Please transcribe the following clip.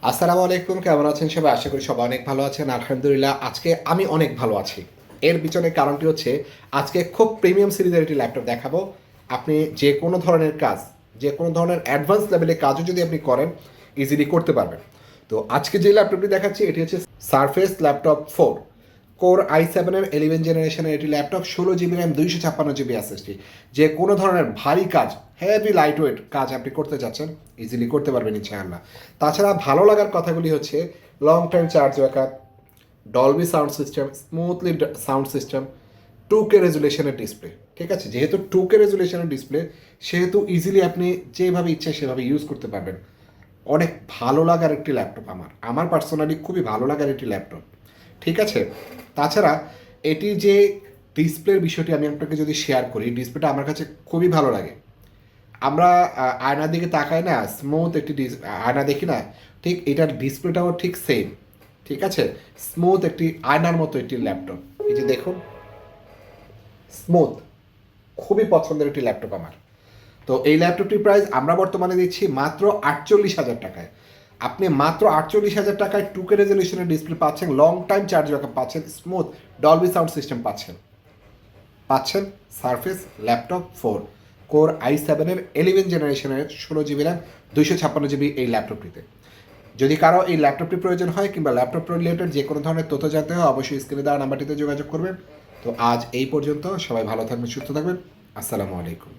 আসসালামু আলাইকুম, কেমন আছেন সবাই? আশা করি সবাই অনেক ভালো আছেন। আলহামদুলিল্লাহ, আজকে আমি অনেক ভালো আছি। এর পিছনে কারণটি হচ্ছে, আজকে খুব প্রিমিয়াম সিরিজের একটি ল্যাপটপ দেখাবো। আপনি যে কোনো ধরনের কাজ, যে কোনো ধরনের অ্যাডভান্স লেভেলের কাজও যদি আপনি করেন, ইজিলি করতে পারবেন। তো আজকে যে ল্যাপটপটি দেখাচ্ছি এটি হচ্ছে সারফেস ল্যাপটপ 4 কোর i7-এর 11 জেনারেশনের এটি laptop, 16 GB RAM, 256 GB SSD. যে কোনো ধরনের ভারী কাজ, হেভি লাইট ওয়েট কাজ আপনি করতে যাচ্ছেন, ইজিলি করতে পারবেন ইনশাআল্লাহ। তাছাড়া ভালো লাগার কথাগুলি হচ্ছে long time charge backup, Dolby sound system, smoothly sound system, 2K রেজুলেশনের ডিসপ্লে। ঠিক আছে, যেহেতু 2K রেজুলেশনের ডিসপ্লে, সেহেতু ইজিলি আপনি যেভাবে ইচ্ছা সেভাবে ইউজ করতে পারবেন। অনেক ভালো লাগার একটি ল্যাপটপ, আমার পার্সোনালি খুবই ভালো লাগার একটি ল্যাপটপ। ঠিক আছে, তাছাড়া এটি যে ডিসপ্লের বিষয়টি আমি আপনাকে যদি শেয়ার করি, ডিসপ্লেটা আমার কাছে খুবই ভালো লাগে। আমরা আয়নার দিকে তাকাই না, স্মুথ একটি আয়না দেখি না, ঠিক এটার ডিসপ্লেটাও ঠিক সেম। ঠিক আছে, স্মুথ একটি আয়নার মতো একটি ল্যাপটপ। এই যে দেখুন, স্মুথ, খুবই পছন্দের একটি ল্যাপটপ আমার। তো এই ল্যাপটপটির প্রাইস আমরা বর্তমানে দিচ্ছি মাত্র 48,000 টাকায়। আপনি মাত্র 48,000 টাকায় 2K রেজলিউশনের ডিসপ্লে পাচ্ছেন, লং টাইম চার্জ ব্যাকআপ পাচ্ছেন, স্মুথ ডলবি সাউন্ড সিস্টেম পাচ্ছেন সারফেস ল্যাপটপ 4 কোর i7-এর 11 জেনারেশনের 16 জিবি র্যাম, 256 জিবি এই ল্যাপটপটিতে। যদি কারো এই ল্যাপটপটি প্রয়োজন হয় কিংবা ল্যাপটপ রিলেটেড যে কোনো ধরনের তথ্য জানতে হয়, অবশ্যই স্ক্রিনে দেওয়া নাম্বারটিতে যোগাযোগ করবেন। তো আজ এই পর্যন্ত, সবাই ভালো থাকবেন, সুস্থ থাকবেন। আসসালামু আলাইকুম।